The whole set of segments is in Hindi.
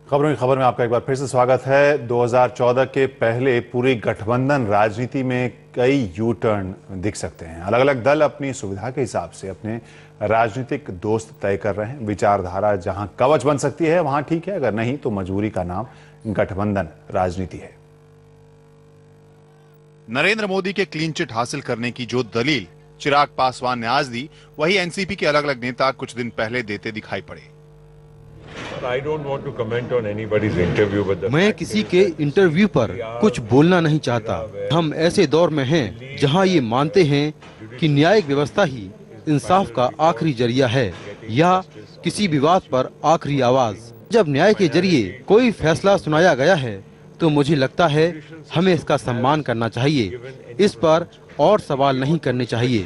खबरों की खबर में आपका एक बार फिर से स्वागत है। 2014 के पहले पूरी गठबंधन राजनीति में कई यू टर्न दिख सकते हैं। अलग अलग दल अपनी सुविधा के हिसाब से अपने राजनीतिक दोस्त तय कर रहे हैं। विचारधारा जहां कवच बन सकती है वहां ठीक है, अगर नहीं तो मजबूरी का नाम गठबंधन राजनीति है। नरेंद्र मोदी के क्लीन चिट हासिल करने की जो दलील चिराग पासवान ने आज दी, वही एनसीपी के अलग अलग नेता कुछ दिन पहले देते दिखाई पड़े। मैं किसी के इंटरव्यू पर कुछ बोलना नहीं चाहता। हम ऐसे दौर में हैं जहां ये मानते हैं कि न्यायिक व्यवस्था ही इंसाफ का आखिरी जरिया है या किसी विवाद पर आखिरी आवाज। जब न्याय के जरिए कोई फैसला सुनाया गया है तो मुझे लगता है हमें इसका सम्मान करना चाहिए। इस पर और सवाल नहीं करने चाहिए।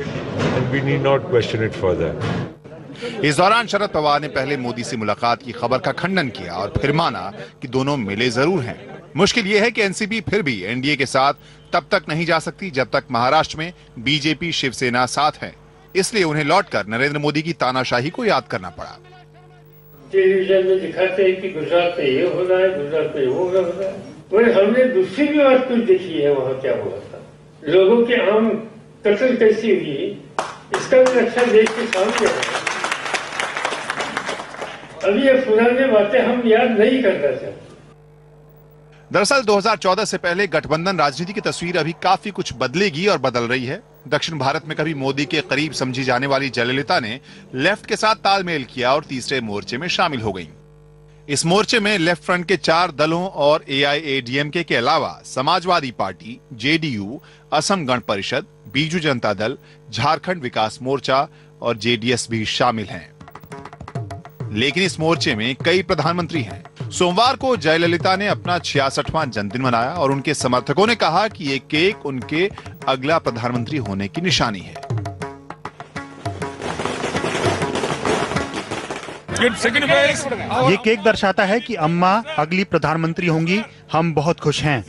इस दौरान शरद पवार ने पहले मोदी से मुलाकात की खबर का खंडन किया और फिर माना कि दोनों मिले जरूर हैं। मुश्किल यह है कि एनसीपी फिर भी एनडीए के साथ तब तक नहीं जा सकती जब तक महाराष्ट्र में बीजेपी शिवसेना साथ है। इसलिए उन्हें लौटकर नरेंद्र मोदी की तानाशाही को याद करना पड़ा। टेलीविजन में दिखाते हैं कि गुजरात में ये हो रहा है, गुजरात में वो हो रहा है। वही हमने दूसरी भी बात कुछ देखी है, वहाँ क्या हुआ था, लोगों के आम कत्ल कैसी हुई, इसका भी नक्शा देश के सामने है। अभी ये पुरानी बातें हम याद नहीं करना चाहते। दरअसल 2014 से पहले गठबंधन राजनीति की तस्वीर अभी काफी कुछ बदलेगी और बदल रही है। दक्षिण भारत में कभी मोदी के करीब समझी जाने वाली जयललिता ने लेफ्ट के साथ तालमेल किया और तीसरे मोर्चे में शामिल हो गईं। इस मोर्चे में लेफ्ट फ्रंट के 4 दलों और एआईएडीएमके के अलावा समाजवादी पार्टी, जेडीयू, असम गण परिषद, बीजू जनता दल, झारखंड विकास मोर्चा और जेडीएस भी शामिल हैं। लेकिन इस मोर्चे में कई प्रधानमंत्री हैं। सोमवार को जयललिता ने अपना 66वां जन्मदिन मनाया और उनके समर्थकों ने कहा कि ये केक उनके अगला प्रधानमंत्री होने की निशानी है। ये केक दर्शाता है कि अम्मा अगली प्रधानमंत्री होंगी। हम बहुत खुश हैं।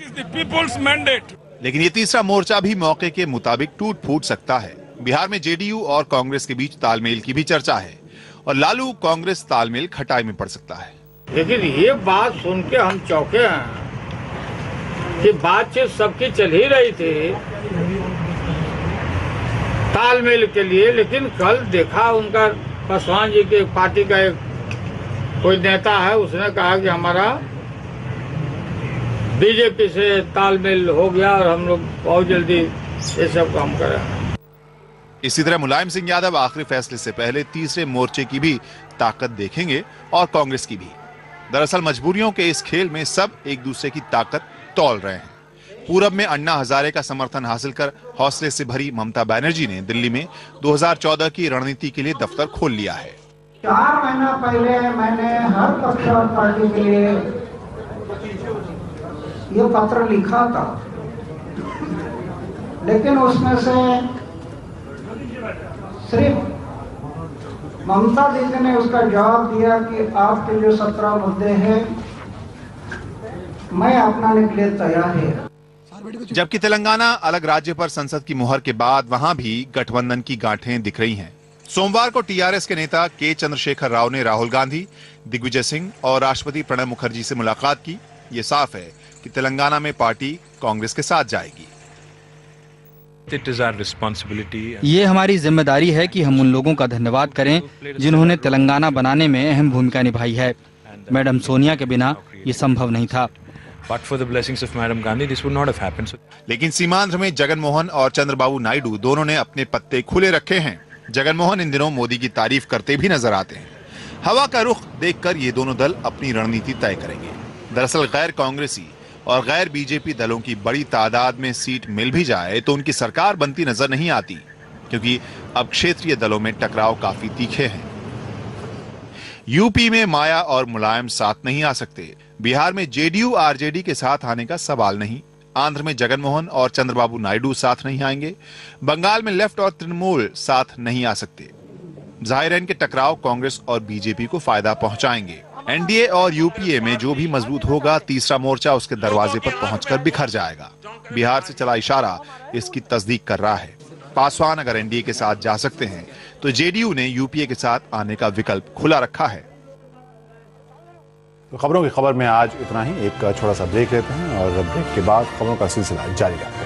लेकिन ये तीसरा मोर्चा भी मौके के मुताबिक टूट फूट सकता है। बिहार में जेडीयू और कांग्रेस के बीच तालमेल की भी चर्चा है और लालू कांग्रेस तालमेल खटाई में पड़ सकता है। लेकिन ये बात सुन के हम चौंके हैं कि बातचीत सबकी चल ही रही थी तालमेल के लिए, लेकिन कल देखा उनका पासवान जी के पार्टी का एक कोई नेता है, उसने कहा कि हमारा बीजेपी से तालमेल हो गया और हम लोग बहुत जल्दी ये सब काम करें। इसी तरह मुलायम सिंह यादव आखिरी फैसले से पहले तीसरे मोर्चे की भी ताकत देखेंगे और कांग्रेस की भी। दरअसल मजबूरियों के इस खेल में सब एक दूसरे की ताकत तौल रहे हैं। पूरब में अन्ना हजारे का समर्थन हासिल कर हौसले से भरी ममता बनर्जी ने दिल्ली में 2014 की रणनीति के लिए दफ्तर खोल लिया है। 4 महीना पहले मैंने हर पक्ष और पार्टी के लिए ये पत्र लिखा था, लेकिन उसमें से सिर्फ ममता दीदी ने उसका जवाब दिया कि आपके जो 17 मुद्दे हैं मैं अपनाने के लिए तैयार है। जबकि तेलंगाना अलग राज्य पर संसद की मुहर के बाद वहां भी गठबंधन की गांठें दिख रही हैं। सोमवार को टीआरएस के नेता के चंद्रशेखर राव ने राहुल गांधी, दिग्विजय सिंह और राष्ट्रपति प्रणब मुखर्जी से मुलाकात की। ये साफ है कि तेलंगाना में पार्टी कांग्रेस के साथ जाएगी। ये हमारी जिम्मेदारी है कि हम उन लोगों का धन्यवाद करें जिन्होंने तेलंगाना बनाने में अहम भूमिका निभाई है। मैडम सोनिया के बिना ये संभव नहीं था। लेकिन सीमांध्र में जगन मोहन और चंद्रबाबू नायडू दोनों ने अपने पत्ते खुले रखे हैं। जगन मोहन इन दिनों मोदी की तारीफ करते भी नजर आते हैं। हवा का रुख देखकर ये दोनों दल अपनी रणनीति तय करेंगे। दरअसल गैर कांग्रेसी और गैर बीजेपी दलों की बड़ी तादाद में सीट मिल भी जाए तो उनकी सरकार बनती नजर नहीं आती, क्योंकि अब क्षेत्रीय दलों में टकराव काफी तीखे हैं। यूपी में माया और मुलायम साथ नहीं आ सकते। बिहार में जेडीयू आरजेडी के साथ आने का सवाल नहीं। आंध्र में जगनमोहन और चंद्रबाबू नायडू साथ नहीं आएंगे। बंगाल में लेफ्ट और तृणमूल साथ नहीं आ सकते। जाहिर है इनके टकराव कांग्रेस और बीजेपी को फायदा पहुंचाएंगे। एनडीए और यूपीए में जो भी मजबूत होगा, तीसरा मोर्चा उसके दरवाजे पर पहुंचकर बिखर जाएगा। बिहार से चला इशारा इसकी तस्दीक कर रहा है। पासवान अगर एनडीए के साथ जा सकते हैं तो जेडीयू ने यूपीए के साथ आने का विकल्प खुला रखा है। तो खबरों की खबर में आज इतना ही। एक छोटा सा ब्रेक लेते हैं और ब्रेक के बाद खबरों का सिलसिला जारी रहेगा।